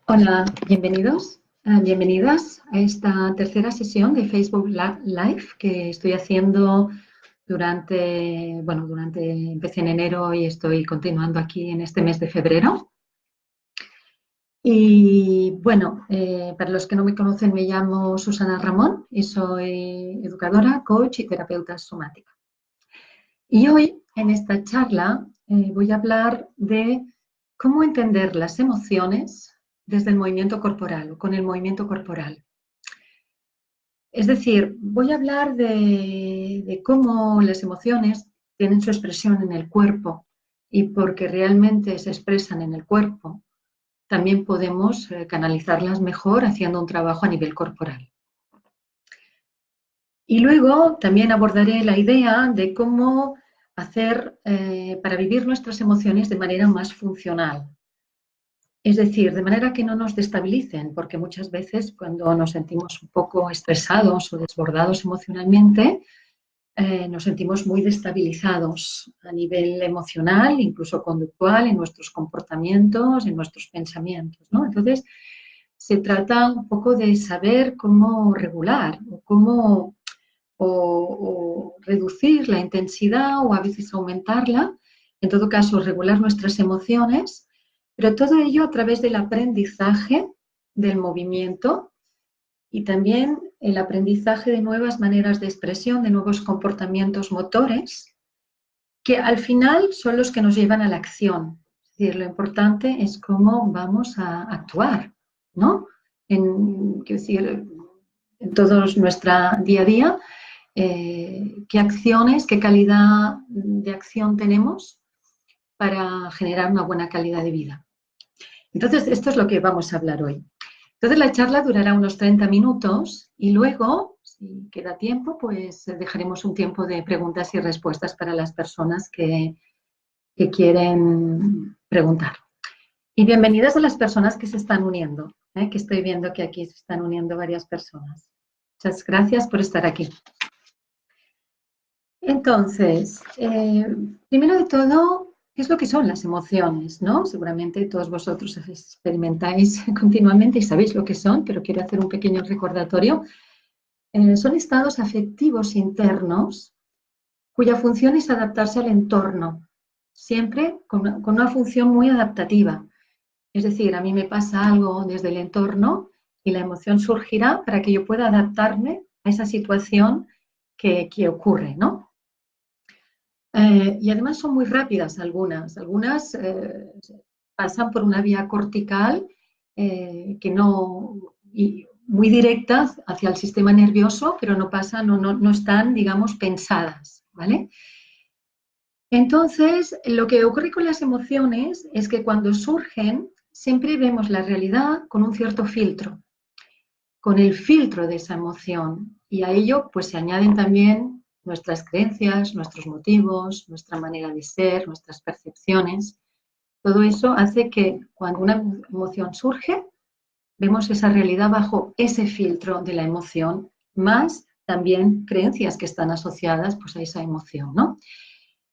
Hola, bienvenidos, bienvenidas a esta tercera sesión de Facebook Live que estoy haciendo empecé en enero y estoy continuando aquí en este mes de febrero. Y bueno, para los que no me conocen, me llamo Susana Ramón y soy educadora, coach y terapeuta somática. Y hoy en esta charla voy a hablar de cómo entender las emociones desde el movimiento corporal o con el movimiento corporal. Es decir, voy a hablar de cómo las emociones tienen su expresión en el cuerpo y porque realmente se expresan en el cuerpo, también podemos canalizarlas mejor haciendo un trabajo a nivel corporal. Y luego también abordaré la idea de cómo hacer para vivir nuestras emociones de manera más funcional. Es decir, de manera que no nos destabilicen, porque muchas veces cuando nos sentimos un poco estresados o desbordados emocionalmente, nos sentimos muy destabilizados a nivel emocional, incluso conductual, en nuestros comportamientos, en nuestros pensamientos, ¿no? Entonces, se trata un poco de saber cómo regular o cómo o reducir la intensidad o a veces aumentarla, en todo caso regular nuestras emociones, pero todo ello a través del aprendizaje del movimiento y también el aprendizaje de nuevas maneras de expresión, de nuevos comportamientos motores, que al final son los que nos llevan a la acción. Es decir, lo importante es cómo vamos a actuar, ¿no? Quiero decir, en todo nuestro día a día, qué acciones, qué calidad de acción tenemos para generar una buena calidad de vida. Entonces, esto es lo que vamos a hablar hoy. Entonces, la charla durará unos 30 minutos y luego, si queda tiempo, pues dejaremos un tiempo de preguntas y respuestas para las personas que quieren preguntar. Y bienvenidas a las personas que se están uniendo, que estoy viendo que aquí se están uniendo varias personas. Muchas gracias por estar aquí. Entonces, primero de todo, ¿qué es lo que son las emociones? ¿No? Seguramente todos vosotros experimentáis continuamente y sabéis lo que son, pero quiero hacer un pequeño recordatorio. Son estados afectivos internos cuya función es adaptarse al entorno, siempre con una función muy adaptativa. Es decir, a mí me pasa algo desde el entorno y la emoción surgirá para que yo pueda adaptarme a esa situación que ocurre, ¿no? Y además son muy rápidas algunas. Algunas pasan por una vía cortical que no, y muy directa hacia el sistema nervioso, pero no pasan, no están, digamos, pensadas, ¿vale? Entonces, lo que ocurre con las emociones es que cuando surgen, siempre vemos la realidad con un cierto filtro, con el filtro de esa emoción. Y a ello, pues se añaden también nuestras creencias, nuestros motivos, nuestra manera de ser, nuestras percepciones. Todo eso hace que cuando una emoción surge, vemos esa realidad bajo ese filtro de la emoción, más también creencias que están asociadas pues, a esa emoción, ¿no?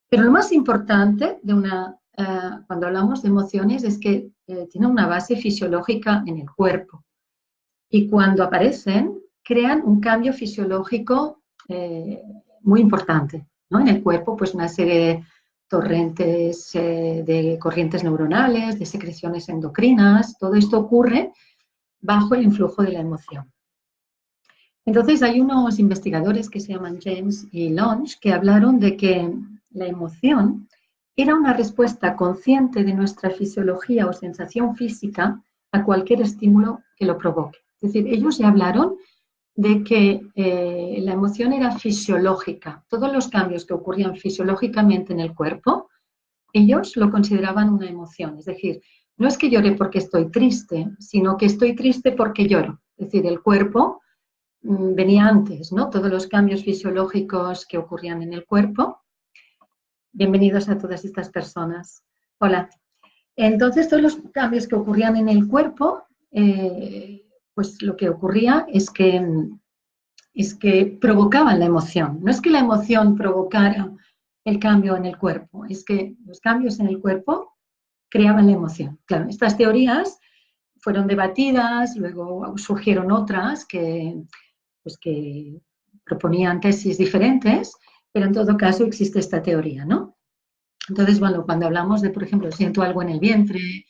Pero lo más importante cuando hablamos de emociones es que tienen una base fisiológica en el cuerpo y cuando aparecen crean un cambio fisiológico muy importante, ¿no? En el cuerpo, pues una serie de torrentes de corrientes neuronales, de secreciones endocrinas, todo esto ocurre bajo el influjo de la emoción. Entonces hay unos investigadores que se llaman James y Longe que hablaron de que la emoción era una respuesta consciente de nuestra fisiología o sensación física a cualquier estímulo que lo provoque. Es decir, ellos ya hablaron de que la emoción era fisiológica. Todos los cambios que ocurrían fisiológicamente en el cuerpo, ellos lo consideraban una emoción. Es decir, no es que llore porque estoy triste, sino que estoy triste porque lloro. Es decir, el cuerpo venía antes, ¿no? Todos los cambios fisiológicos que ocurrían en el cuerpo. Bienvenidos a todas estas personas. Hola. Entonces, todos los cambios que ocurrían en el cuerpo, pues lo que ocurría es que provocaban la emoción. No es que la emoción provocara el cambio en el cuerpo, es que los cambios en el cuerpo creaban la emoción. Claro, estas teorías fueron debatidas, luego surgieron otras pues que proponían tesis diferentes, pero en todo caso existe esta teoría, ¿no? Entonces, bueno, cuando hablamos de, por ejemplo, siento algo en el vientre,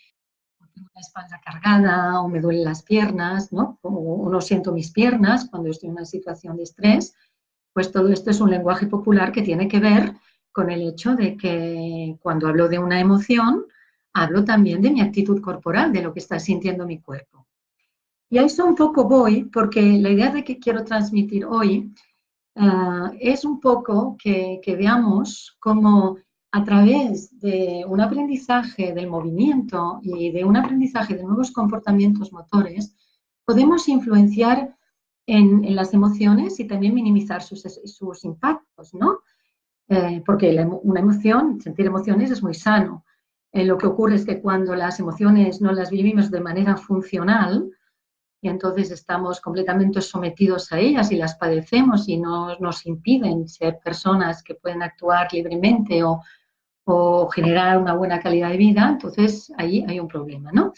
o tengo la espalda cargada, o me duelen las piernas, ¿no? O no siento mis piernas cuando estoy en una situación de estrés, pues todo esto es un lenguaje popular que tiene que ver con el hecho de que cuando hablo de una emoción, hablo también de mi actitud corporal, de lo que está sintiendo mi cuerpo. Y a eso un poco voy, porque la idea de que quiero transmitir hoy es un poco que veamos cómo a través de un aprendizaje del movimiento y de un aprendizaje de nuevos comportamientos motores, podemos influenciar en las emociones y también minimizar sus impactos, ¿no? Porque una emoción, sentir emociones es muy sano. Lo que ocurre es que cuando las emociones no las vivimos de manera funcional, y entonces estamos completamente sometidos a ellas y las padecemos y nos impiden ser personas que pueden actuar libremente o generar una buena calidad de vida, entonces ahí hay un problema, ¿no?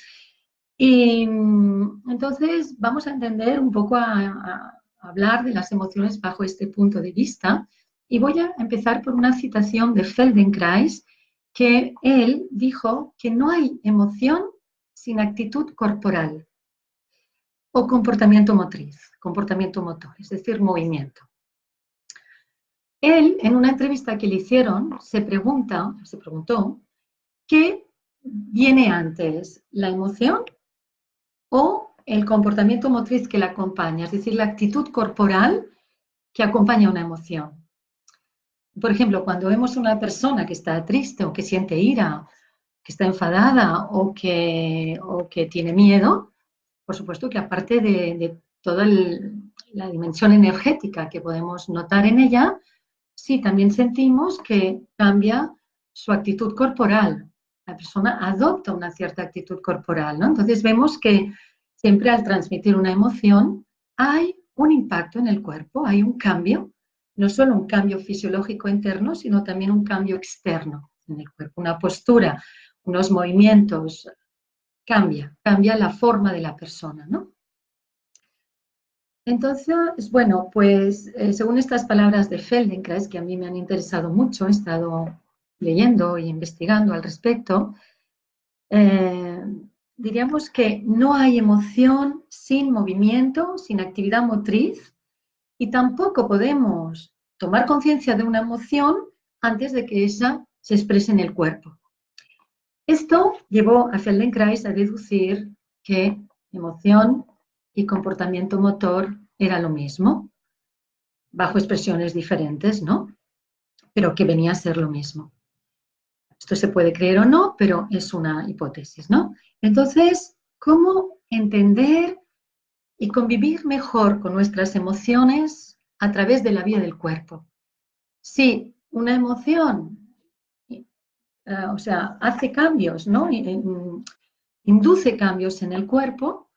Y entonces vamos a entender un poco a hablar de las emociones bajo este punto de vista y voy a empezar por una citación de Feldenkrais que él dijo que no hay emoción sin actitud corporal o comportamiento motriz, comportamiento motor, es decir, movimiento. Él, en una entrevista que le hicieron, se preguntó, ¿qué viene antes, la emoción o el comportamiento motriz que la acompaña? Es decir, la actitud corporal que acompaña una emoción. Por ejemplo, cuando vemos a una persona que está triste o que siente ira, que está enfadada o que tiene miedo, por supuesto que aparte de toda la dimensión energética que podemos notar en ella, sí también sentimos que cambia su actitud corporal. La persona adopta una cierta actitud corporal, ¿no? Entonces vemos que siempre al transmitir una emoción hay un impacto en el cuerpo, hay un cambio, no solo un cambio fisiológico interno, sino también un cambio externo en el cuerpo, una postura, unos movimientos, cambia la forma de la persona, ¿no? Entonces, bueno, pues según estas palabras de Feldenkrais, que a mí me han interesado mucho, he estado leyendo e investigando al respecto, eh, diríamos que no hay emoción sin movimiento, sin actividad motriz, y tampoco podemos tomar conciencia de una emoción antes de que esa se exprese en el cuerpo. Esto llevó a Feldenkrais a deducir que emoción y comportamiento motor era lo mismo, bajo expresiones diferentes, ¿no? Pero que venía a ser lo mismo. Esto se puede creer o no, pero es una hipótesis, ¿no? Entonces, ¿cómo entender y convivir mejor con nuestras emociones a través de la vía del cuerpo? Si una emoción, o sea, hace cambios, ¿no? Induce cambios en el cuerpo,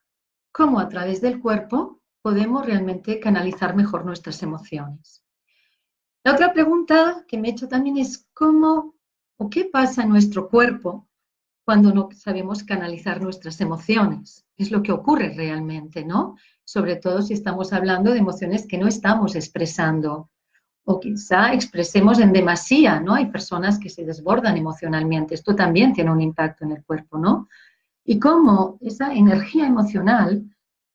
¿cómo a través del cuerpo podemos realmente canalizar mejor nuestras emociones? La otra pregunta que me he hecho también es cómo o qué pasa en nuestro cuerpo cuando no sabemos canalizar nuestras emociones. Es lo que ocurre realmente, ¿no? Sobre todo si estamos hablando de emociones que no estamos expresando o quizá expresemos en demasía, ¿no? Hay personas que se desbordan emocionalmente. Esto también tiene un impacto en el cuerpo, ¿no? Y cómo esa energía emocional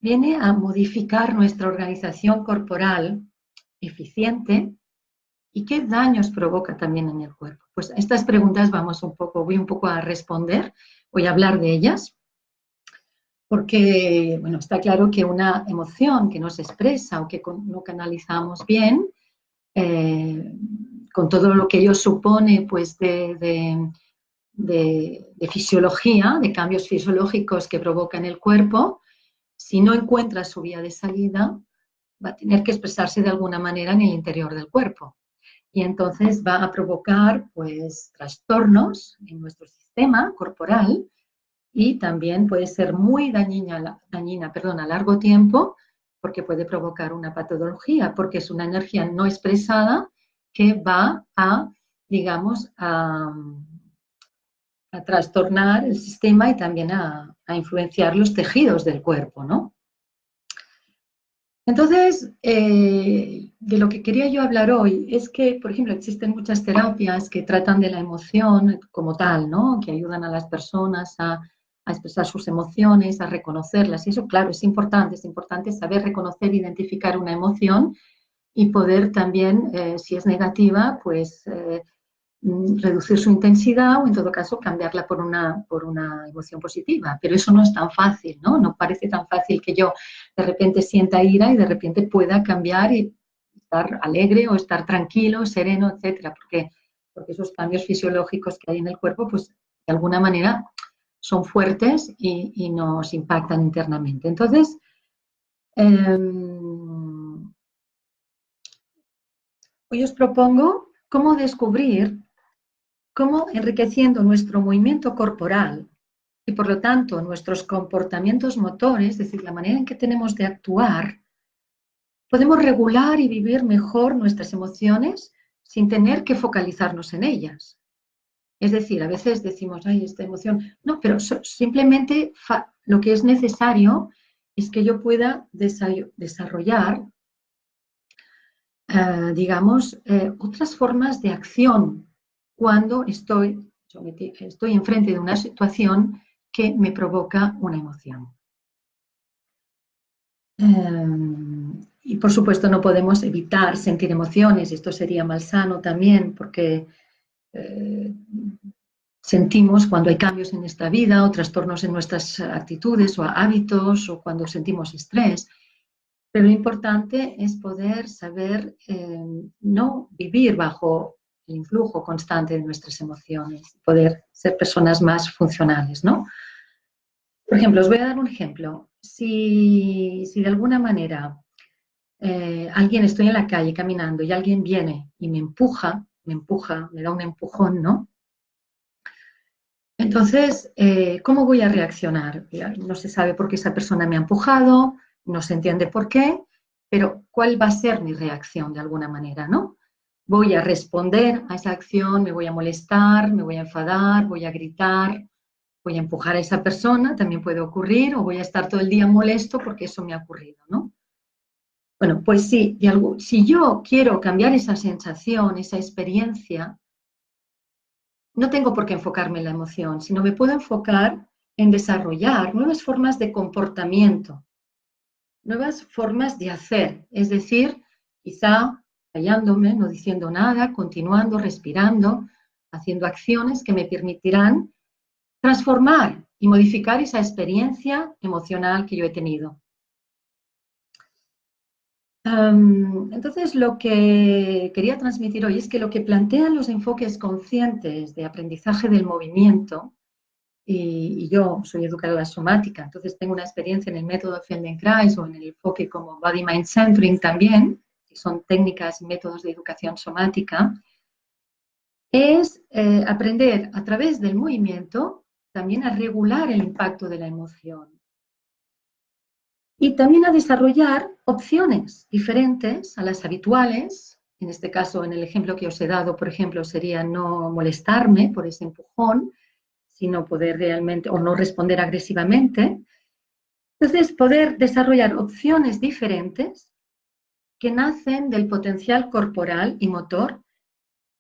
viene a modificar nuestra organización corporal eficiente y qué daños provoca también en el cuerpo. Pues a estas preguntas voy un poco a responder, voy a hablar de ellas, porque, bueno, está claro que una emoción que no se expresa o que no canalizamos bien, con todo lo que ello supone, pues, de fisiología, de cambios fisiológicos que provoca en el cuerpo, si no encuentra su vía de salida, va a tener que expresarse de alguna manera en el interior del cuerpo. Y entonces va a provocar, pues, trastornos en nuestro sistema corporal y también puede ser muy dañina, a largo tiempo, porque puede provocar una patología, porque es una energía no expresada que va a, digamos, a trastornar el sistema y también a influenciar los tejidos del cuerpo, ¿no? Entonces, de lo que quería yo hablar hoy es que, por ejemplo, existen muchas terapias que tratan de la emoción como tal, ¿no? Que ayudan a las personas a expresar sus emociones, a reconocerlas. Y eso, claro, es importante saber reconocer, identificar una emoción y poder también, si es negativa, pues reducir su intensidad o en todo caso cambiarla por una emoción positiva. Pero eso no es tan fácil, ¿no? No parece tan fácil que yo de repente sienta ira y de repente pueda cambiar y estar alegre o estar tranquilo, sereno, etcétera, porque esos cambios fisiológicos que hay en el cuerpo, pues de alguna manera son fuertes y nos impactan internamente. Entonces, hoy os propongo cómo descubrir cómo enriqueciendo nuestro movimiento corporal y por lo tanto nuestros comportamientos motores, es decir, la manera en que tenemos de actuar, podemos regular y vivir mejor nuestras emociones sin tener que focalizarnos en ellas. Es decir, a veces decimos, ay, esta emoción, no, pero simplemente lo que es necesario es que yo pueda desarrollar, digamos, otras formas de acción cuando estoy enfrente de una situación que me provoca una emoción. Y por supuesto no podemos evitar sentir emociones, esto sería malsano también porque sentimos cuando hay cambios en nuestra vida o trastornos en nuestras actitudes o hábitos o cuando sentimos estrés. Pero lo importante es poder saber no vivir bajo el influjo constante de nuestras emociones, poder ser personas más funcionales, ¿no? Por ejemplo, os voy a dar un ejemplo. Si de alguna manera estoy en la calle caminando y alguien viene y me empuja, me da un empujón, ¿no? Entonces, ¿cómo voy a reaccionar? No se sabe por qué esa persona me ha empujado, no se entiende por qué, pero ¿cuál va a ser mi reacción de alguna manera, no? Voy a responder a esa acción, me voy a molestar, me voy a enfadar, voy a gritar, voy a empujar a esa persona, también puede ocurrir, o voy a estar todo el día molesto porque eso me ha ocurrido, ¿no? Bueno, pues sí, si yo quiero cambiar esa sensación, esa experiencia, no tengo por qué enfocarme en la emoción, sino me puedo enfocar en desarrollar nuevas formas de comportamiento, nuevas formas de hacer, es decir, quizá callándome, no diciendo nada, continuando, respirando, haciendo acciones que me permitirán transformar y modificar esa experiencia emocional que yo he tenido. Entonces, lo que quería transmitir hoy es que lo que plantean los enfoques conscientes de aprendizaje del movimiento, y yo soy educadora somática, entonces tengo una experiencia en el método Feldenkrais o en el enfoque como Body Mind Centering también, que son técnicas y métodos de educación somática, es aprender a través del movimiento también a regular el impacto de la emoción. Y también a desarrollar opciones diferentes a las habituales. En este caso, en el ejemplo que os he dado, por ejemplo, sería no molestarme por ese empujón, sino poder realmente, o no responder agresivamente. Entonces, poder desarrollar opciones diferentes que nacen del potencial corporal y motor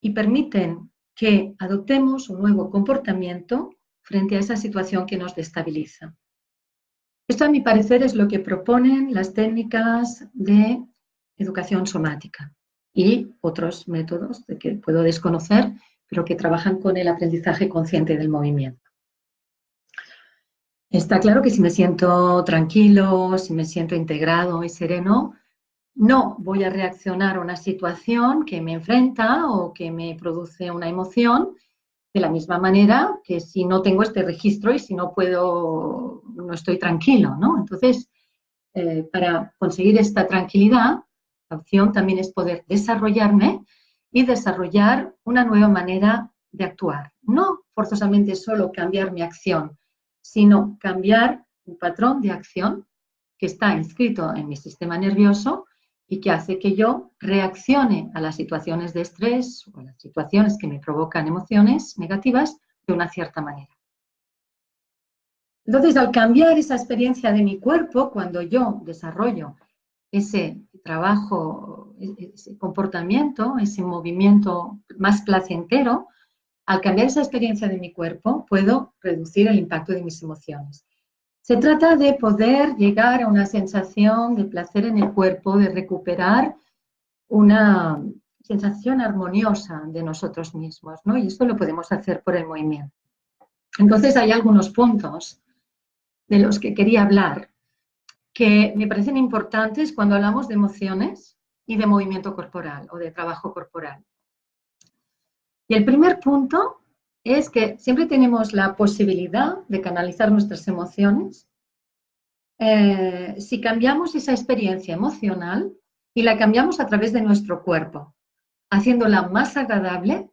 y permiten que adoptemos un nuevo comportamiento frente a esa situación que nos destabiliza. Esto, a mi parecer, es lo que proponen las técnicas de educación somática y otros métodos de que puedo desconocer, pero que trabajan con el aprendizaje consciente del movimiento. Está claro que si me siento tranquilo, si me siento integrado y sereno, no voy a reaccionar a una situación que me enfrenta o que me produce una emoción de la misma manera que si no tengo este registro y si no puedo, no estoy tranquilo, ¿no? Entonces, para conseguir esta tranquilidad, la opción también es poder desarrollarme y desarrollar una nueva manera de actuar. No forzosamente solo cambiar mi acción, sino cambiar un patrón de acción que está inscrito en mi sistema nervioso y que hace que yo reaccione a las situaciones de estrés o a las situaciones que me provocan emociones negativas de una cierta manera. Entonces, al cambiar esa experiencia de mi cuerpo, cuando yo desarrollo ese trabajo, ese comportamiento, ese movimiento más placentero, al cambiar esa experiencia de mi cuerpo, puedo reducir el impacto de mis emociones. Se trata de poder llegar a una sensación de placer en el cuerpo, de recuperar una sensación armoniosa de nosotros mismos, ¿no? Y esto lo podemos hacer por el movimiento. Entonces, hay algunos puntos de los que quería hablar que me parecen importantes cuando hablamos de emociones y de movimiento corporal o de trabajo corporal. Y el primer punto es que siempre tenemos la posibilidad de canalizar nuestras emociones si cambiamos esa experiencia emocional y la cambiamos a través de nuestro cuerpo, haciéndola más agradable,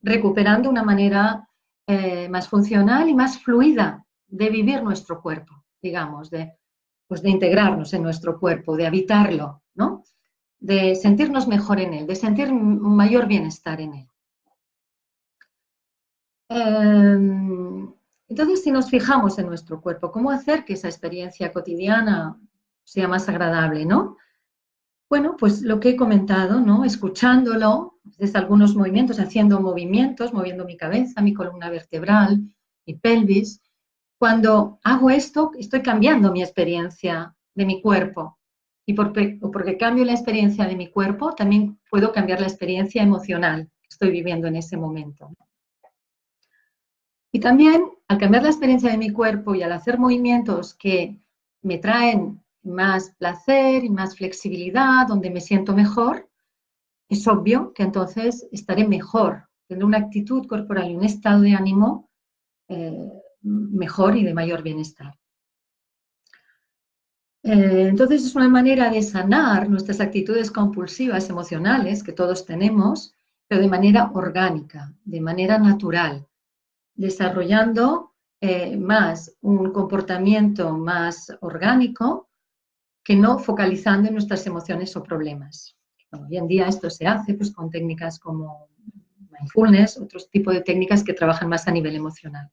recuperando una manera más funcional y más fluida de vivir nuestro cuerpo, digamos, pues de integrarnos en nuestro cuerpo, de habitarlo, ¿no? De sentirnos mejor en él, de sentir un mayor bienestar en él. Entonces, si nos fijamos en nuestro cuerpo, ¿cómo hacer que esa experiencia cotidiana sea más agradable, ¿no? Bueno, pues lo que he comentado, ¿no? Escuchándolo, desde algunos movimientos, haciendo movimientos, moviendo mi cabeza, mi columna vertebral, mi pelvis. Cuando hago esto, estoy cambiando mi experiencia de mi cuerpo. Y porque cambio la experiencia de mi cuerpo, también puedo cambiar la experiencia emocional que estoy viviendo en ese momento. Y también, al cambiar la experiencia de mi cuerpo y al hacer movimientos que me traen más placer y más flexibilidad, donde me siento mejor, es obvio que entonces estaré mejor, tendré una actitud corporal y un estado de ánimo mejor y de mayor bienestar. Entonces es una manera de sanar nuestras actitudes compulsivas emocionales que todos tenemos, pero de manera orgánica, de manera natural, desarrollando más un comportamiento más orgánico que no focalizando en nuestras emociones o problemas. Hoy en día esto se hace pues, con técnicas como mindfulness, otros tipos de técnicas que trabajan más a nivel emocional.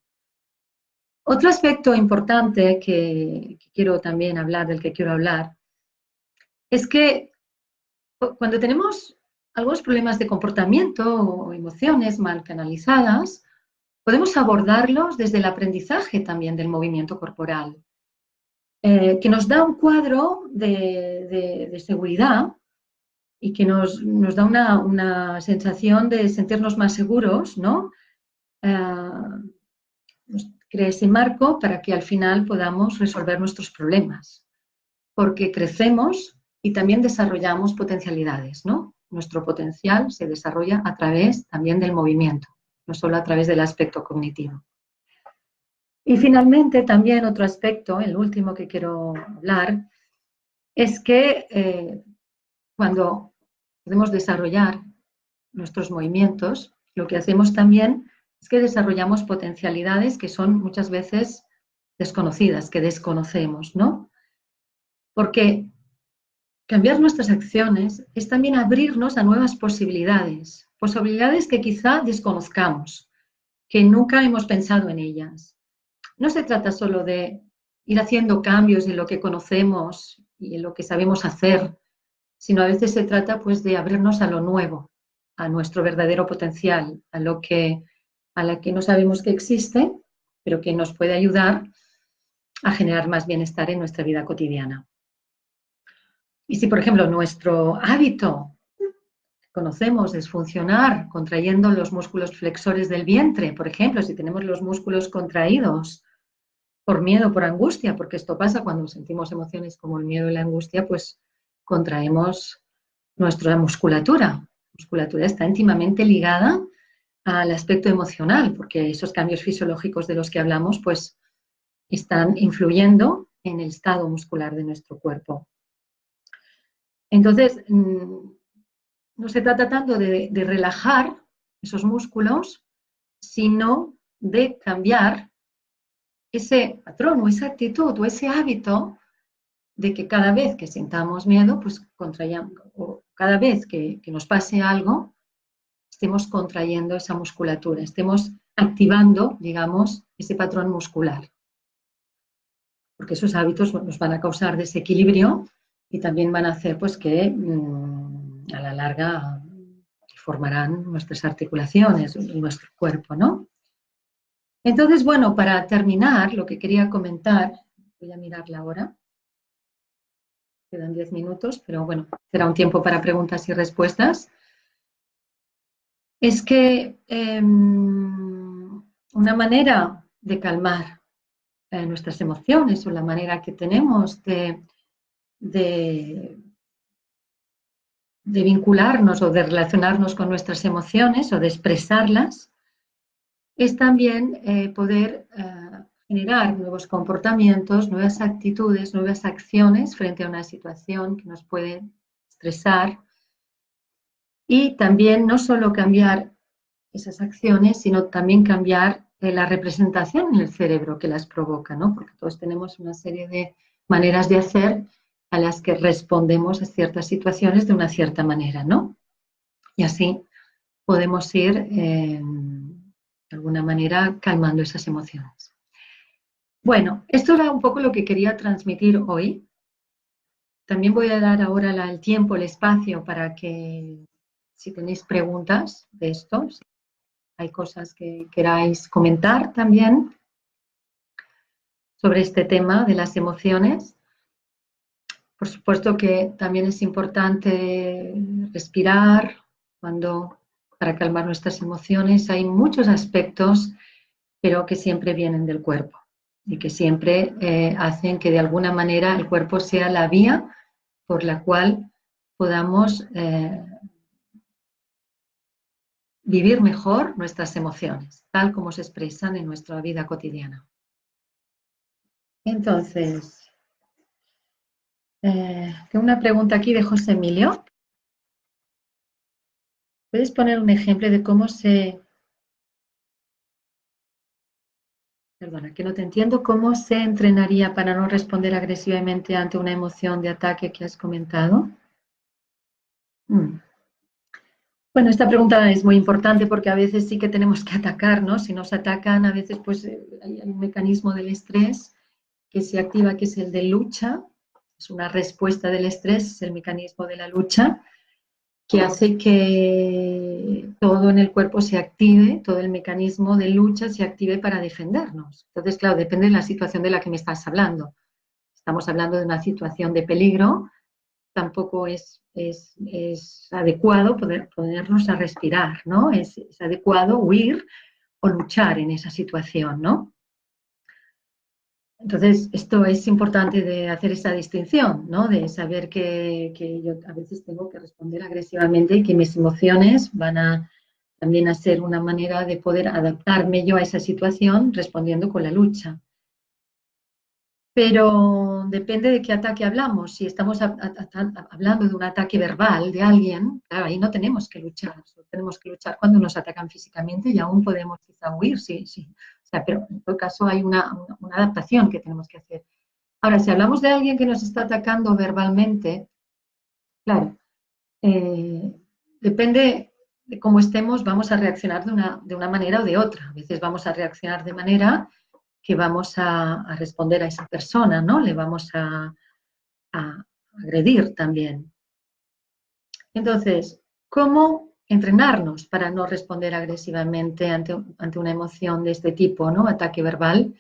Otro aspecto importante que quiero también hablar, del que quiero hablar, es que cuando tenemos algunos problemas de comportamiento o emociones mal canalizadas, podemos abordarlos desde el aprendizaje también del movimiento corporal, que nos da un cuadro de seguridad y que nos da una sensación de sentirnos más seguros, ¿no? Nos crea ese marco para que al final podamos resolver nuestros problemas, porque crecemos y también desarrollamos potencialidades, ¿no? Nuestro potencial se desarrolla a través también del movimiento, no solo a través del aspecto cognitivo. Y finalmente, también otro aspecto, el último que quiero hablar, es que cuando podemos desarrollar nuestros movimientos, lo que hacemos también es que desarrollamos potencialidades que son muchas veces desconocidas, que desconocemos, ¿no? Porque cambiar nuestras acciones es también abrirnos a nuevas posibilidades, posibilidades que quizá desconozcamos, que nunca hemos pensado en ellas. No se trata solo de ir haciendo cambios en lo que conocemos y en lo que sabemos hacer, sino a veces se trata pues de abrirnos a lo nuevo, a nuestro verdadero potencial, a la que no sabemos que existe, pero que nos puede ayudar a generar más bienestar en nuestra vida cotidiana. Y si, por ejemplo, nuestro hábito que conocemos es funcionar contrayendo los músculos flexores del vientre, por ejemplo, si tenemos los músculos contraídos por miedo, por angustia, porque esto pasa cuando sentimos emociones como el miedo y la angustia, pues contraemos nuestra musculatura. La musculatura está íntimamente ligada al aspecto emocional, porque esos cambios fisiológicos de los que hablamos, pues están influyendo en el estado muscular de nuestro cuerpo. Entonces, no se trata tanto de relajar esos músculos, sino de cambiar ese patrón o esa actitud o ese hábito de que cada vez que sintamos miedo, pues contrayamos, o cada vez que nos pase algo, estemos contrayendo esa musculatura, estemos activando, digamos, ese patrón muscular. Porque esos hábitos nos van a causar desequilibrio y también van a hacer pues, que a la larga formarán nuestras articulaciones y nuestro cuerpo, ¿no? Entonces, bueno, para terminar, lo que quería comentar, voy a mirar la hora, quedan 10 minutos, pero bueno, será un tiempo para preguntas y respuestas. Es que una manera de calmar nuestras emociones o la manera que tenemos de vincularnos o de relacionarnos con nuestras emociones o de expresarlas es también poder generar nuevos comportamientos, nuevas actitudes, nuevas acciones frente a una situación que nos puede estresar y también no solo cambiar esas acciones, sino también cambiar la representación en el cerebro que las provoca, ¿no? Porque todos tenemos una serie de maneras de hacer a las que respondemos a ciertas situaciones de una cierta manera, ¿no? Y así podemos ir, de alguna manera, calmando esas emociones. Bueno, esto era un poco lo que quería transmitir hoy. También voy a dar ahora el tiempo, el espacio para que, si tenéis preguntas de esto, si hay cosas que queráis comentar también sobre este tema de las emociones. Por supuesto que también es importante respirar para calmar nuestras emociones. Hay muchos aspectos, pero que siempre vienen del cuerpo y que siempre hacen que de alguna manera el cuerpo sea la vía por la cual podamos vivir mejor nuestras emociones, tal como se expresan en nuestra vida cotidiana. Entonces, tengo una pregunta aquí de José Emilio. ¿Puedes poner un ejemplo de cómo perdona, que no te entiendo, cómo se entrenaría para no responder agresivamente ante una emoción de ataque que has comentado? Bueno, esta pregunta es muy importante porque a veces sí que tenemos que atacar, ¿no? Si nos atacan, a veces pues hay un mecanismo del estrés que se activa, que es el de lucha. Es una respuesta del estrés, es el mecanismo de la lucha, que hace que todo en el cuerpo se active, todo el mecanismo de lucha se active para defendernos. Entonces, claro, depende de la situación de la que me estás hablando. Estamos hablando de una situación de peligro, tampoco es adecuado ponernos a respirar, ¿no? Es adecuado huir o luchar en esa situación, ¿no? Entonces, esto es importante de hacer esa distinción, ¿no? De saber que yo a veces tengo que responder agresivamente y que mis emociones van también a ser una manera de poder adaptarme yo a esa situación respondiendo con la lucha. Pero depende de qué ataque hablamos. Si estamos hablando de un ataque verbal de alguien, claro, ahí no tenemos que luchar. Tenemos que luchar cuando nos atacan físicamente y aún podemos quizá huir, sí, sí. O sea, pero en todo caso hay una adaptación que tenemos que hacer. Ahora, si hablamos de alguien que nos está atacando verbalmente, claro, depende de cómo estemos, vamos a reaccionar de una manera o de otra. A veces vamos a reaccionar de manera que vamos a responder a esa persona, ¿no? Le vamos a agredir también. Entonces, ¿cómo entrenarnos para no responder agresivamente ante una emoción de este tipo, ¿no? Ataque verbal.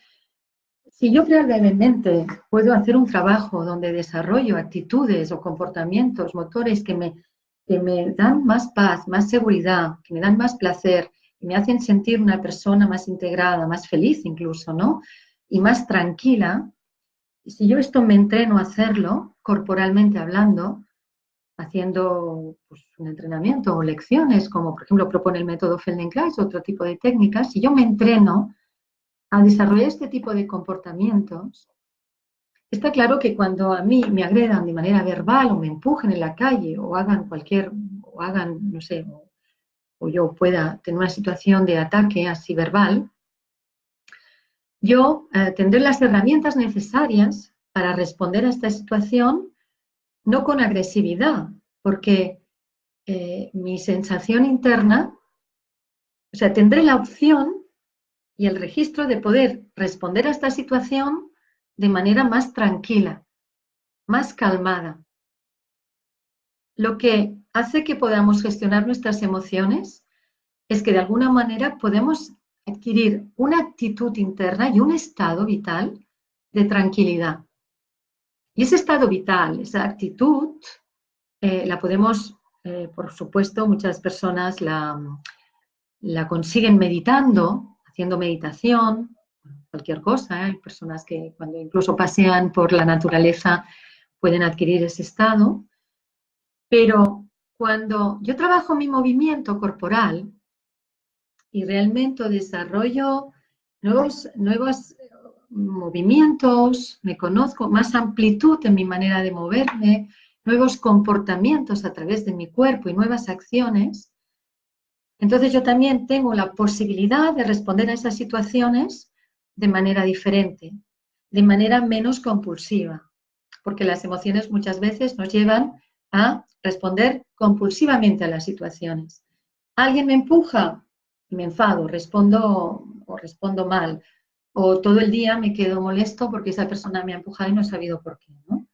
Si yo brevemente puedo hacer un trabajo donde desarrollo actitudes o comportamientos motores que me dan más paz, más seguridad, que me dan más placer, que me hacen sentir una persona más integrada, más feliz incluso, ¿no? Y más tranquila. Si yo esto me entreno a hacerlo, corporalmente hablando, haciendo pues, un entrenamiento o lecciones, como por ejemplo propone el método Feldenkrais, otro tipo de técnicas, si yo me entreno a desarrollar este tipo de comportamientos, está claro que cuando a mí me agredan de manera verbal o me empujen en la calle o hagan no sé, o yo pueda tener una situación de ataque así verbal, yo tendré las herramientas necesarias para responder a esta situación, no con agresividad, porque mi sensación interna, o sea, tendré la opción y el registro de poder responder a esta situación de manera más tranquila, más calmada. Lo que hace que podamos gestionar nuestras emociones es que de alguna manera podemos adquirir una actitud interna y un estado vital de tranquilidad. Y ese estado vital, esa actitud, la podemos, por supuesto, muchas personas la consiguen meditando, haciendo meditación, cualquier cosa. Hay personas que cuando incluso pasean por la naturaleza pueden adquirir ese estado. Pero cuando yo trabajo mi movimiento corporal y realmente desarrollo nuevos movimientos, me conozco, más amplitud en mi manera de moverme, nuevos comportamientos a través de mi cuerpo y nuevas acciones, entonces yo también tengo la posibilidad de responder a esas situaciones de manera diferente, de manera menos compulsiva, porque las emociones muchas veces nos llevan a responder compulsivamente a las situaciones. Alguien me empuja y me enfado, respondo mal, o todo el día me quedo molesto porque esa persona me ha empujado y no he sabido por qué, ¿no?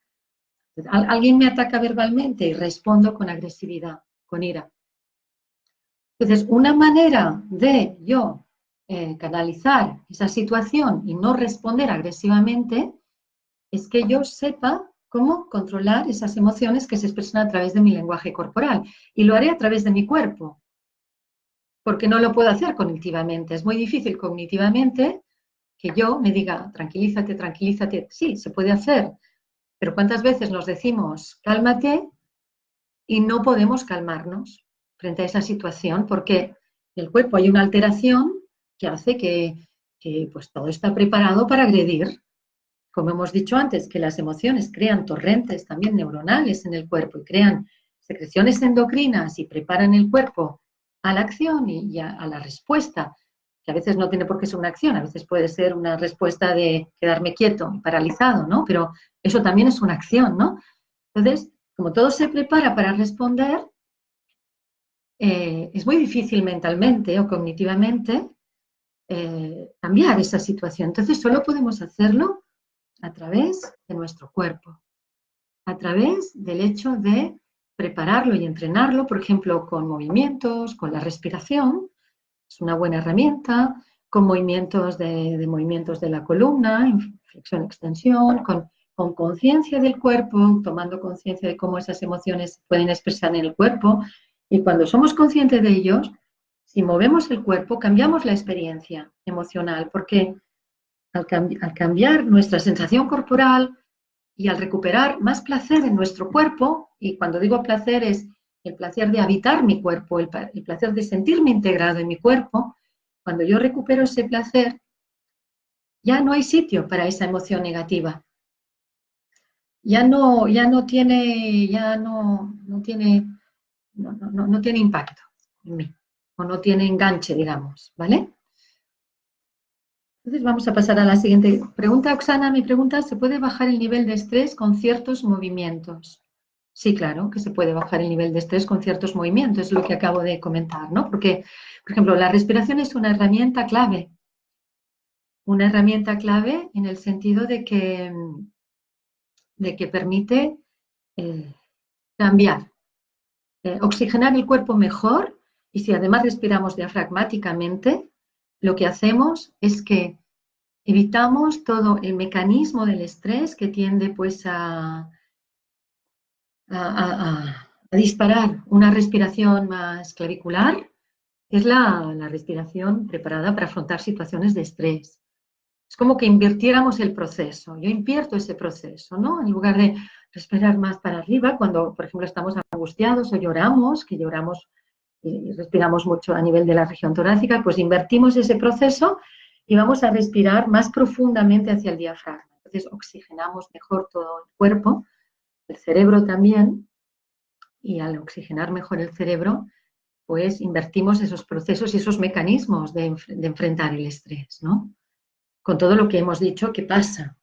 Alguien me ataca verbalmente y respondo con agresividad, con ira. Entonces, una manera de yo canalizar esa situación y no responder agresivamente es que yo sepa cómo controlar esas emociones que se expresan a través de mi lenguaje corporal. Y lo haré a través de mi cuerpo, porque no lo puedo hacer cognitivamente. Es muy difícil cognitivamente que yo me diga, tranquilízate, tranquilízate. Sí, se puede hacer, pero ¿cuántas veces nos decimos, cálmate, y no podemos calmarnos frente a esa situación? Porque en el cuerpo hay una alteración que hace que pues todo está preparado para agredir. Como hemos dicho antes, que las emociones crean torrentes también neuronales en el cuerpo y crean secreciones endocrinas y preparan el cuerpo a la acción y a la respuesta, que a veces no tiene por qué ser una acción, a veces puede ser una respuesta de quedarme quieto y paralizado, ¿no? Pero eso también es una acción, ¿no? Entonces, como todo se prepara para responder, es muy difícil mentalmente o cognitivamente cambiar esa situación. Entonces, solo podemos hacerlo a través de nuestro cuerpo, a través del hecho de prepararlo y entrenarlo, por ejemplo, con movimientos, con la respiración, es una buena herramienta, con movimientos movimientos de la columna, flexión, extensión, con conciencia del cuerpo, tomando conciencia de cómo esas emociones se pueden expresar en el cuerpo. Y cuando somos conscientes de ellos, si movemos el cuerpo, cambiamos la experiencia emocional, porque al cambiar nuestra sensación corporal y al recuperar más placer en nuestro cuerpo, y cuando digo placer es el placer de habitar mi cuerpo, el placer de sentirme integrado en mi cuerpo, cuando yo recupero ese placer, ya no hay sitio para esa emoción negativa. No tiene impacto en mí, o no tiene enganche, digamos, ¿vale? Entonces vamos a pasar a la siguiente pregunta. Oksana, mi pregunta, ¿se puede bajar el nivel de estrés con ciertos movimientos? Sí, claro, que se puede bajar el nivel de estrés con ciertos movimientos, es lo que acabo de comentar, ¿no? Porque, por ejemplo, la respiración es una herramienta clave en el sentido de que permite cambiar, oxigenar el cuerpo mejor, y si además respiramos diafragmáticamente, lo que hacemos es que evitamos todo el mecanismo del estrés que tiende pues a disparar una respiración más clavicular, que es la respiración preparada para afrontar situaciones de estrés. Es como que invirtiéramos el proceso. Yo invierto ese proceso, ¿no? En lugar de respirar más para arriba, cuando, por ejemplo, estamos angustiados o lloramos, que lloramos y respiramos mucho a nivel de la región torácica, pues invertimos ese proceso y vamos a respirar más profundamente hacia el diafragma. Entonces oxigenamos mejor todo el cuerpo, el cerebro también, y al oxigenar mejor el cerebro, pues invertimos esos procesos y esos mecanismos de enfrentar el estrés, ¿no? Con todo lo que hemos dicho que pasa.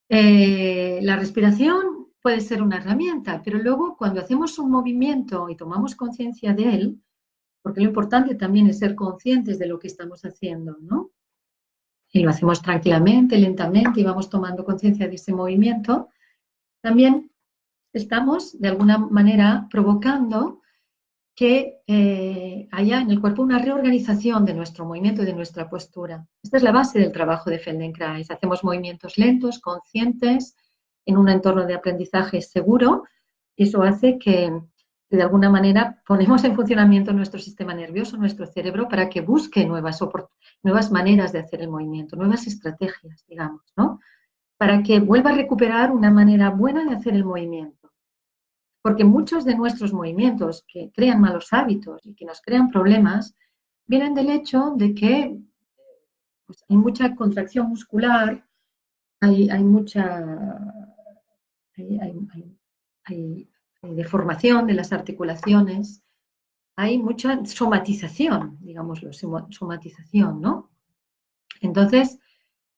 La respiración puede ser una herramienta, pero luego cuando hacemos un movimiento y tomamos conciencia de él, porque lo importante también es ser conscientes de lo que estamos haciendo, ¿no? Y lo hacemos tranquilamente, lentamente, y vamos tomando conciencia de ese movimiento. También estamos, de alguna manera, provocando que haya en el cuerpo una reorganización de nuestro movimiento y de nuestra postura. Esta es la base del trabajo de Feldenkrais. Hacemos movimientos lentos, conscientes, en un entorno de aprendizaje seguro, y eso hace que de alguna manera ponemos en funcionamiento nuestro sistema nervioso, nuestro cerebro, para que busque nuevas maneras de hacer el movimiento, nuevas estrategias, digamos, ¿no? Para que vuelva a recuperar una manera buena de hacer el movimiento. Porque muchos de nuestros movimientos que crean malos hábitos y que nos crean problemas vienen del hecho de que pues, hay mucha contracción muscular, hay deformación de las articulaciones, hay mucha somatización, digámoslo, somatización, ¿no? Entonces,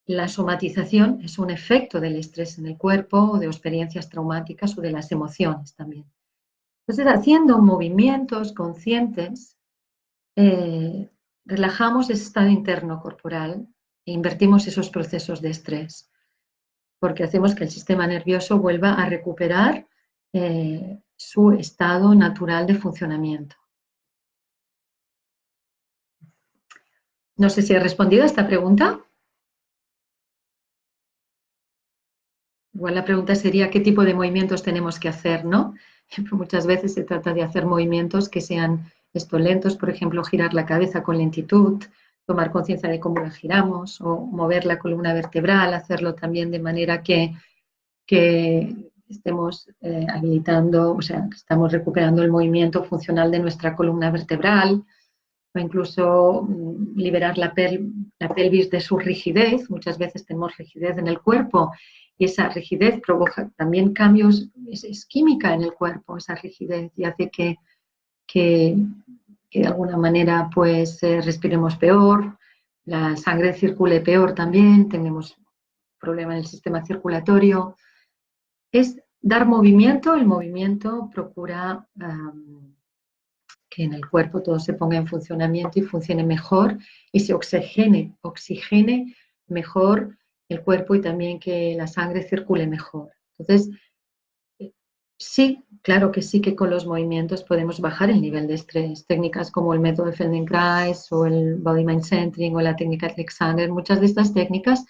la somatización es un efecto del estrés en el cuerpo, o de experiencias traumáticas o de las emociones también. Entonces, haciendo movimientos conscientes, relajamos ese estado interno corporal e invertimos esos procesos de estrés, porque hacemos que el sistema nervioso vuelva a recuperar su estado natural de funcionamiento. No sé si he respondido a esta pregunta. Igual la pregunta sería qué tipo de movimientos tenemos que hacer, ¿no? Muchas veces se trata de hacer movimientos que sean lentos, por ejemplo, girar la cabeza con lentitud, tomar conciencia de cómo la giramos, o mover la columna vertebral, hacerlo también de manera que estemos habilitando, o sea, que estamos recuperando el movimiento funcional de nuestra columna vertebral, o incluso liberar la pelvis de su rigidez. Muchas veces tenemos rigidez en el cuerpo y esa rigidez provoca también cambios, es química en el cuerpo, esa rigidez, y hace que de alguna manera pues respiremos peor, la sangre circule peor también, tenemos problema en el sistema circulatorio. Es dar movimiento, el movimiento procura que en el cuerpo todo se ponga en funcionamiento y funcione mejor y se oxigene mejor el cuerpo y también que la sangre circule mejor. Entonces, sí, claro que sí que con los movimientos podemos bajar el nivel de estrés. Técnicas como el método de Feldenkrais o el Body Mind Centering o la técnica de Alexander, muchas de estas técnicas,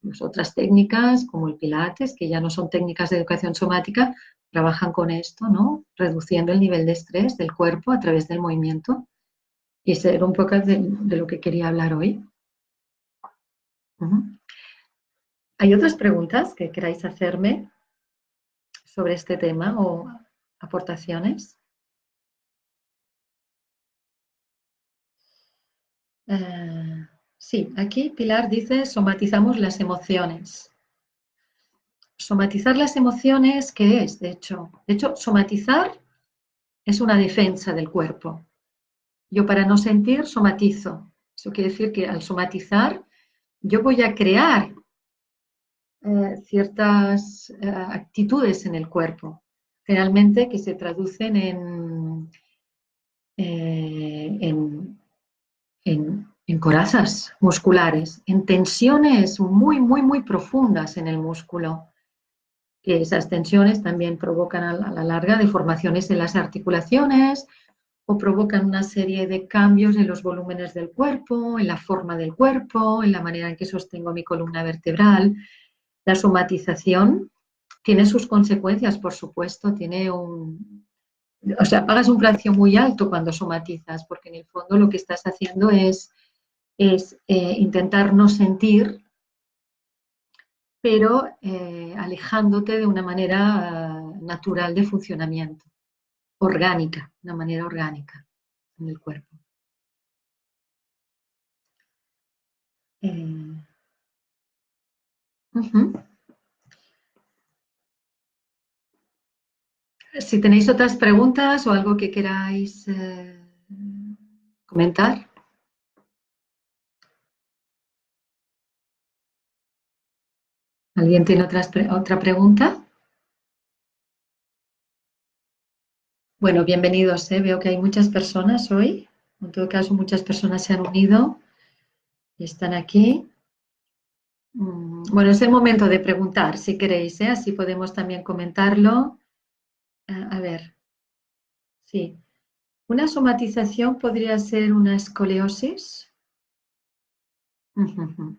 pues otras técnicas como el Pilates, que ya no son técnicas de educación somática, trabajan con esto, ¿no? Reduciendo el nivel de estrés del cuerpo a través del movimiento. Y ese era un poco de lo que quería hablar hoy. ¿Hay otras preguntas que queráis hacerme sobre este tema o aportaciones? Sí, aquí Pilar dice somatizamos las emociones. Somatizar las emociones, ¿qué es? De hecho, somatizar es una defensa del cuerpo. Yo para no sentir somatizo. Eso quiere decir que al somatizar yo voy a crear ciertas actitudes en el cuerpo, generalmente que se traducen en corazas musculares, en tensiones muy, muy, muy profundas en el músculo. Que esas tensiones también provocan a la larga deformaciones en las articulaciones o provocan una serie de cambios en los volúmenes del cuerpo, en la forma del cuerpo, en la manera en que sostengo mi columna vertebral. La somatización tiene sus consecuencias, por supuesto, o sea, pagas un precio muy alto cuando somatizas, porque en el fondo lo que estás haciendo es intentar no sentir, pero alejándote de una manera natural de funcionamiento, orgánica, una manera orgánica en el cuerpo. Si tenéis otras preguntas o algo que queráis comentar. ¿Alguien tiene otra pregunta? Bueno, bienvenidos. Veo que hay muchas personas hoy. En todo caso, muchas personas se han unido y están aquí. Bueno, es el momento de preguntar, si queréis, ¿eh? Así podemos también comentarlo. A ver, sí. ¿Una somatización podría ser una escoliosis? Ujujú.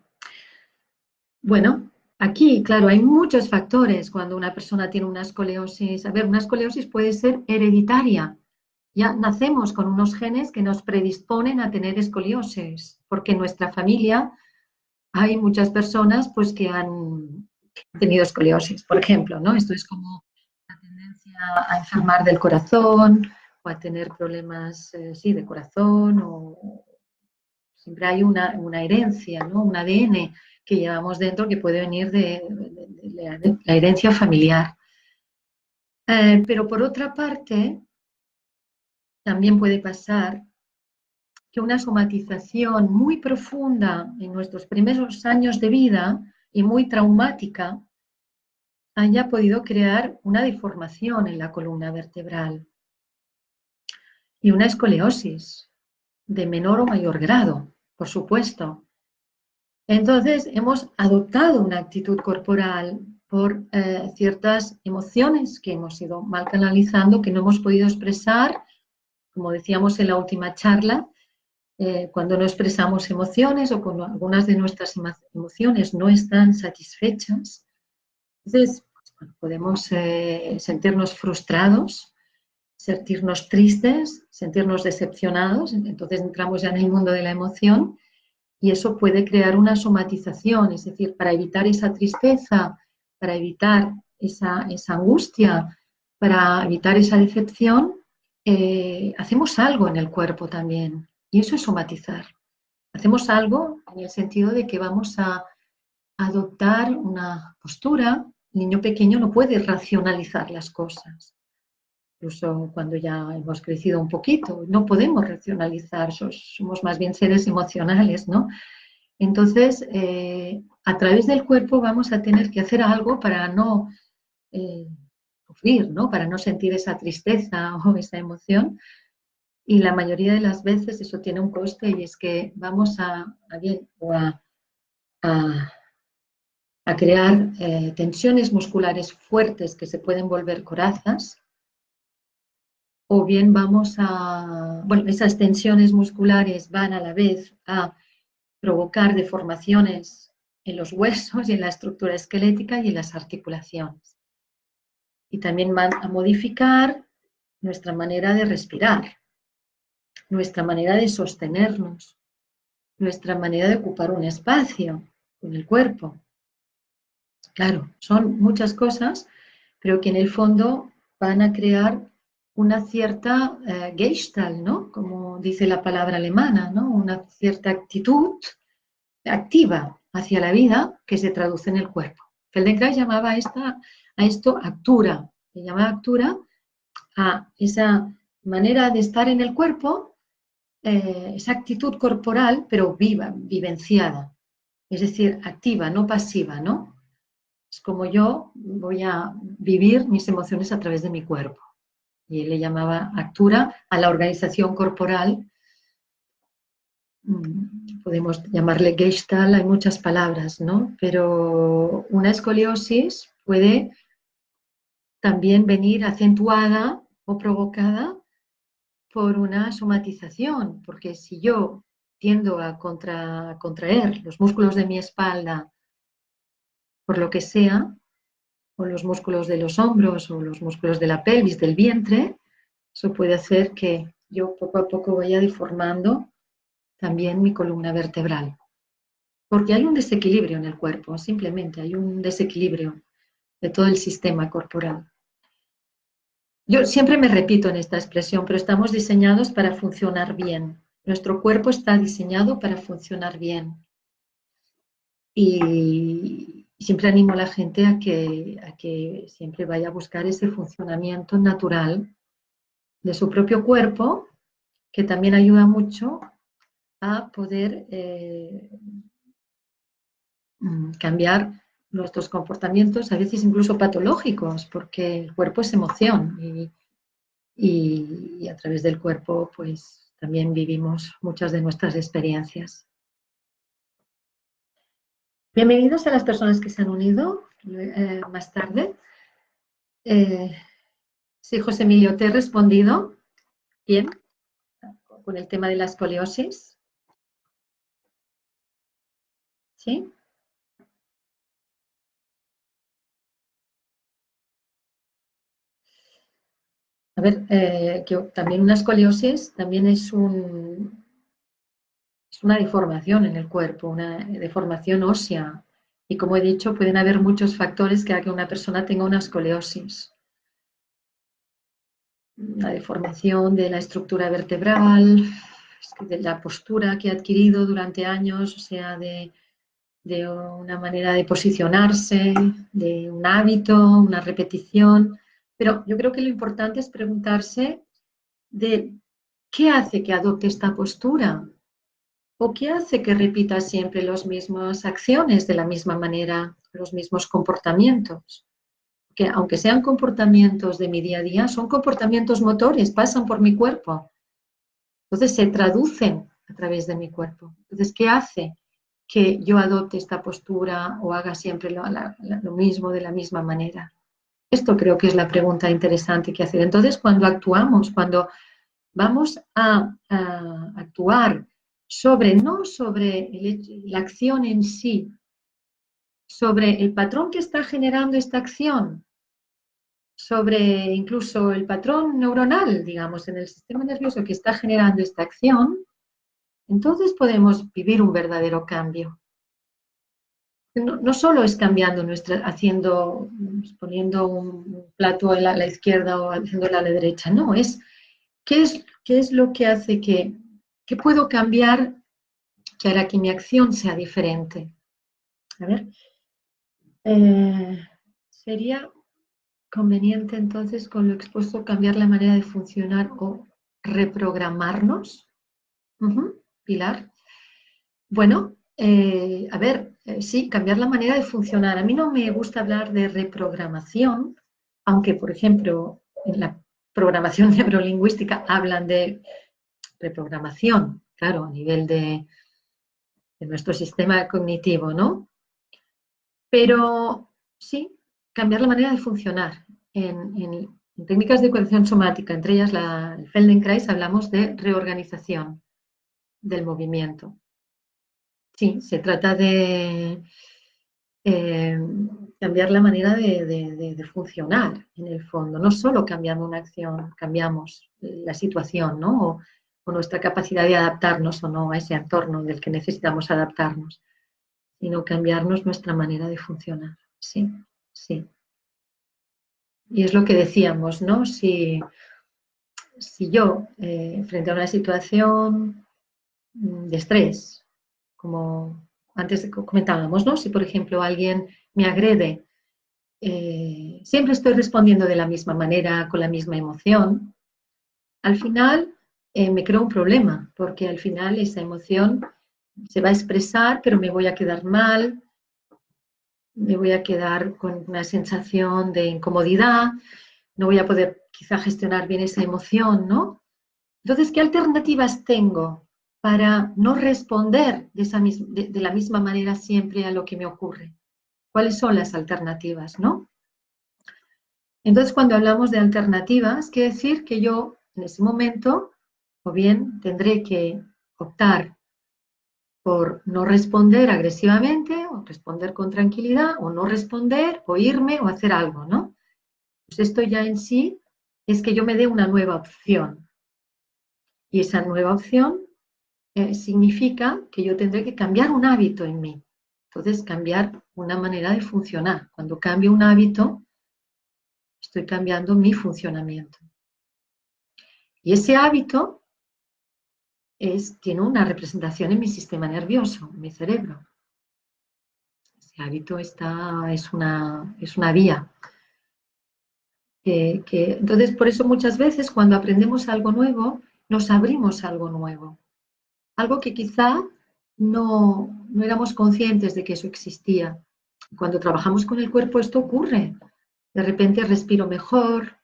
Bueno, aquí, claro, hay muchos factores cuando una persona tiene una escoliosis. A ver, una escoliosis puede ser hereditaria. Ya nacemos con unos genes que nos predisponen a tener escoliosis, porque en nuestra familia hay muchas personas pues que han tenido escoliosis, por ejemplo, ¿no? Esto es como la tendencia a enfermar del corazón o a tener problemas, sí, de corazón, o siempre hay una herencia, ¿no? Un ADN que llevamos dentro que puede venir de la herencia familiar. Pero por otra parte, también puede pasar que una somatización muy profunda en nuestros primeros años de vida y muy traumática haya podido crear una deformación en la columna vertebral y una escoliosis de menor o mayor grado, por supuesto. Entonces, hemos adoptado una actitud corporal por ciertas emociones que hemos ido mal canalizando, que no hemos podido expresar, como decíamos en la última charla, cuando no expresamos emociones o cuando algunas de nuestras emociones no están satisfechas. Entonces, bueno, podemos sentirnos frustrados, sentirnos tristes, sentirnos decepcionados, entonces entramos ya en el mundo de la emoción y eso puede crear una somatización, es decir, para evitar esa tristeza, para evitar esa angustia, para evitar esa decepción, hacemos algo en el cuerpo también y eso es somatizar. Hacemos algo en el sentido de que vamos a adoptar una postura. El niño pequeño no puede racionalizar las cosas. Incluso cuando ya hemos crecido un poquito, no podemos racionalizar, somos más bien seres emocionales, ¿no? Entonces, a través del cuerpo vamos a tener que hacer algo para no sufrir, ¿no? Para no sentir esa tristeza o esa emoción. Y la mayoría de las veces eso tiene un coste y es que vamos a a crear tensiones musculares fuertes que se pueden volver corazas, o bien vamos a, bueno, esas tensiones musculares van a la vez a provocar deformaciones en los huesos y en la estructura esquelética y en las articulaciones. Y también van a modificar nuestra manera de respirar, nuestra manera de sostenernos, nuestra manera de ocupar un espacio con el cuerpo. Claro, son muchas cosas, pero que en el fondo van a crear una cierta Gestalt, ¿no? Como dice la palabra alemana, ¿no? Una cierta actitud activa hacia la vida que se traduce en el cuerpo. Feldenkrais llamaba a esto actura, le llamaba actura a esa manera de estar en el cuerpo, esa actitud corporal, pero viva, vivenciada, es decir, activa, no pasiva, ¿no? Es como yo voy a vivir mis emociones a través de mi cuerpo. Y él le llamaba actura a la organización corporal. Podemos llamarle Gestalt, hay muchas palabras, ¿no? Pero una escoliosis puede también venir acentuada o provocada por una somatización, porque si yo tiendo a contraer los músculos de mi espalda por lo que sea, o los músculos de los hombros o los músculos de la pelvis, del vientre, eso puede hacer que yo poco a poco vaya deformando también mi columna vertebral. Porque hay un desequilibrio en el cuerpo, simplemente hay un desequilibrio de todo el sistema corporal. Yo siempre me repito en esta expresión, pero estamos diseñados para funcionar bien. Nuestro cuerpo está diseñado para funcionar bien. Y siempre animo a la gente a que siempre vaya a buscar ese funcionamiento natural de su propio cuerpo, que también ayuda mucho a poder cambiar nuestros comportamientos, a veces incluso patológicos, porque el cuerpo es emoción y a través del cuerpo pues también vivimos muchas de nuestras experiencias. Bienvenidos a las personas que se han unido más tarde. Sí, José Emilio, ¿te he respondido bien con el tema de la escoliosis? ¿Sí? A ver, que también una escoliosis también es una deformación en el cuerpo, una deformación ósea. Y como he dicho, pueden haber muchos factores que hagan que una persona tenga una escoliosis. La deformación de la estructura vertebral, de la postura que ha adquirido durante años, o sea, de una manera de posicionarse, de un hábito, una repetición. Pero yo creo que lo importante es preguntarse de qué hace que adopte esta postura o qué hace que repita siempre las mismas acciones de la misma manera, los mismos comportamientos. Que aunque sean comportamientos de mi día a día, son comportamientos motores, pasan por mi cuerpo. Entonces se traducen a través de mi cuerpo. Entonces, ¿qué hace que yo adopte esta postura o haga siempre lo mismo de la misma manera? Esto creo que es la pregunta interesante que hacer. Entonces, cuando actuamos, cuando vamos a actuar no sobre la acción en sí, sobre el patrón que está generando esta acción, sobre incluso el patrón neuronal, digamos, en el sistema nervioso que está generando esta acción, entonces podemos vivir un verdadero cambio. No solo es cambiando poniendo un plato a la izquierda o haciéndolo a la derecha, no, es qué es lo que hace que puedo cambiar que hará que mi acción sea diferente. A ver, sería conveniente entonces con lo expuesto cambiar la manera de funcionar o reprogramarnos. Pilar. Bueno, a ver, sí, cambiar la manera de funcionar. A mí no me gusta hablar de reprogramación, aunque, por ejemplo, en la programación neurolingüística hablan de reprogramación, claro, a nivel de nuestro sistema cognitivo, ¿no? Pero sí, cambiar la manera de funcionar. En técnicas de educación somática, entre ellas el Feldenkrais, hablamos de reorganización del movimiento. Sí, se trata de cambiar la manera de funcionar en el fondo. No solo cambiando una acción, cambiamos la situación, ¿no? O nuestra capacidad de adaptarnos o no a ese entorno del que necesitamos adaptarnos, sino cambiarnos nuestra manera de funcionar. Sí, sí. Y es lo que decíamos, ¿no? Si yo, frente a una situación de estrés, como antes comentábamos, ¿no? Si, por ejemplo, alguien me agrede, siempre estoy respondiendo de la misma manera, con la misma emoción, al final me creo un problema, porque al final esa emoción se va a expresar, pero me voy a quedar mal, me voy a quedar con una sensación de incomodidad, no voy a poder quizá gestionar bien esa emoción, ¿no? Entonces, ¿qué alternativas tengo para no responder de la misma manera siempre a lo que me ocurre? ¿Cuáles son las alternativas, no? Entonces, cuando hablamos de alternativas, quiere decir que yo en ese momento, o bien tendré que optar por no responder agresivamente, o responder con tranquilidad, o no responder, o irme, o hacer algo, ¿no? Pues esto ya en sí es que yo me dé una nueva opción. Y esa nueva opción significa que yo tendré que cambiar un hábito en mí. Entonces, cambiar una manera de funcionar. Cuando cambio un hábito, estoy cambiando mi funcionamiento. Y ese hábito tiene una representación en mi sistema nervioso, en mi cerebro. Ese hábito es una vía. Entonces, por eso muchas veces cuando aprendemos algo nuevo, nos abrimos a algo nuevo. Algo que quizá no éramos conscientes de que eso existía. Cuando trabajamos con el cuerpo esto ocurre. De repente respiro mejor,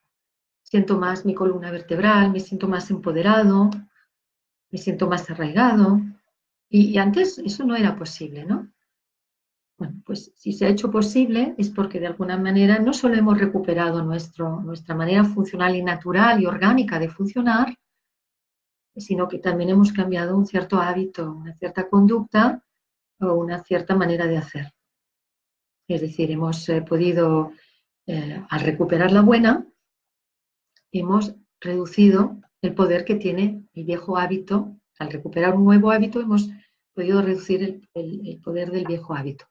siento más mi columna vertebral, me siento más empoderado, me siento más arraigado. Y antes eso no era posible, ¿no? Bueno, pues si se ha hecho posible es porque de alguna manera no solo hemos recuperado nuestra manera funcional y natural y orgánica de funcionar, sino que también hemos cambiado un cierto hábito, una cierta conducta o una cierta manera de hacer. Es decir, hemos podido, al recuperar la buena, hemos reducido el poder que tiene el viejo hábito. Al recuperar un nuevo hábito, hemos podido reducir el poder del viejo hábito.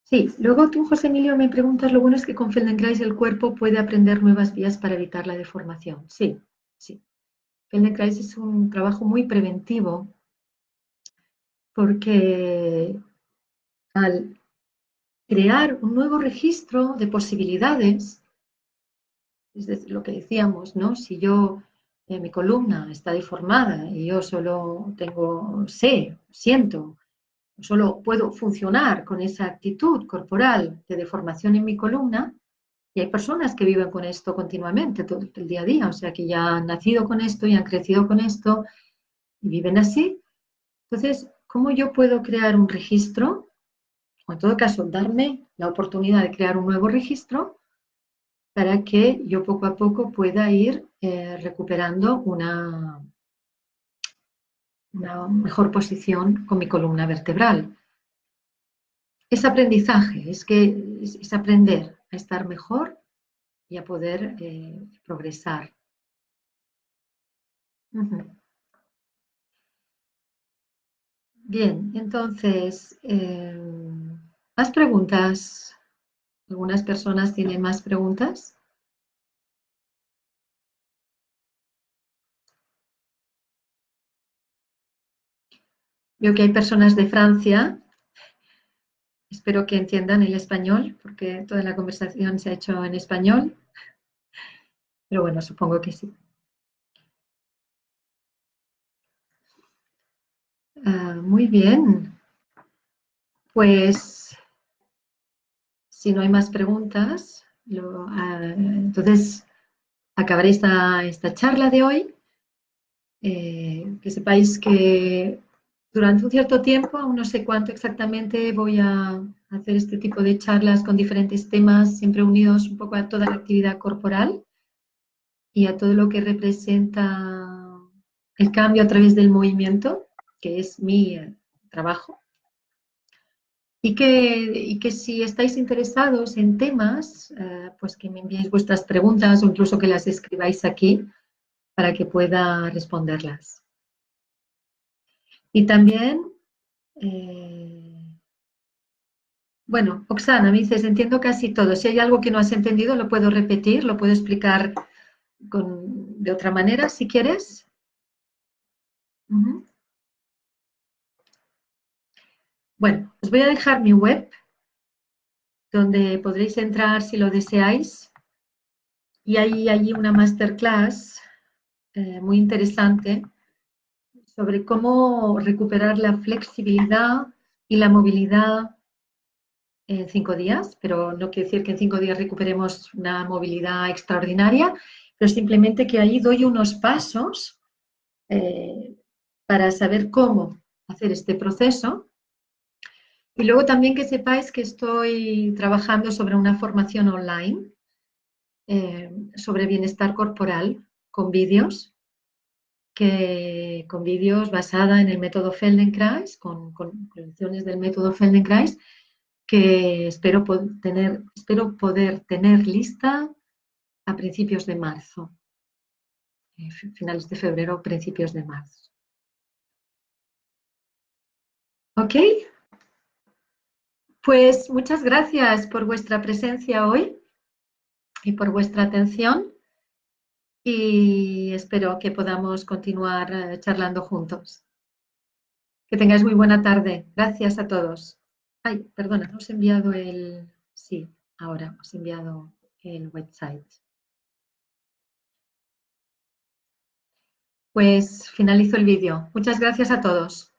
Sí, luego tú, José Emilio, me preguntas, lo bueno es que con Feldenkrais el cuerpo puede aprender nuevas vías para evitar la deformación. Sí, sí. Feldenkrais es un trabajo muy preventivo porque al crear un nuevo registro de posibilidades, es decir, lo que decíamos, ¿no? Si yo, mi columna está deformada y yo solo siento, solo puedo funcionar con esa actitud corporal de deformación en mi columna, y hay personas que viven con esto continuamente, todo el día a día, o sea, que ya han nacido con esto y han crecido con esto y viven así. Entonces, ¿cómo yo puedo crear un registro? O en todo caso, darme la oportunidad de crear un nuevo registro para que yo poco a poco pueda ir recuperando una mejor posición con mi columna vertebral. Es aprendizaje, es aprender a estar mejor y a poder progresar. Bien, entonces, ¿más preguntas? ¿Algunas personas tienen más preguntas? Veo que hay personas de Francia. Espero que entiendan el español, porque toda la conversación se ha hecho en español. Pero bueno, supongo que sí. Muy bien. Pues si no hay más preguntas, entonces acabaré esta charla de hoy. Que sepáis que durante un cierto tiempo, aún no sé cuánto exactamente, voy a hacer este tipo de charlas con diferentes temas, siempre unidos un poco a toda la actividad corporal y a todo lo que representa el cambio a través del movimiento, que es mi trabajo. Y que si estáis interesados en temas, pues que me enviéis vuestras preguntas o incluso que las escribáis aquí para que pueda responderlas. Y también, bueno, Oksana, me dices, entiendo casi todo. Si hay algo que no has entendido, lo puedo repetir, lo puedo explicar de otra manera, si quieres. Bueno, os voy a dejar mi web, donde podréis entrar si lo deseáis. Y hay allí una masterclass muy interesante sobre cómo recuperar la flexibilidad y la movilidad en 5 días, pero no quiere decir que en 5 días recuperemos una movilidad extraordinaria, pero simplemente que ahí doy unos pasos para saber cómo hacer este proceso. Y luego también que sepáis que estoy trabajando sobre una formación online sobre bienestar corporal con vídeos basada en el método Feldenkrais, con lecciones del método Feldenkrais, que espero poder tener lista a principios de marzo, finales de febrero, principios de marzo. ¿Ok? Pues muchas gracias por vuestra presencia hoy y por vuestra atención y espero que podamos continuar charlando juntos. Que tengáis muy buena tarde. Gracias a todos. Ay, perdona, no os he enviado el... Sí, ahora os he enviado el website. Pues finalizo el vídeo. Muchas gracias a todos.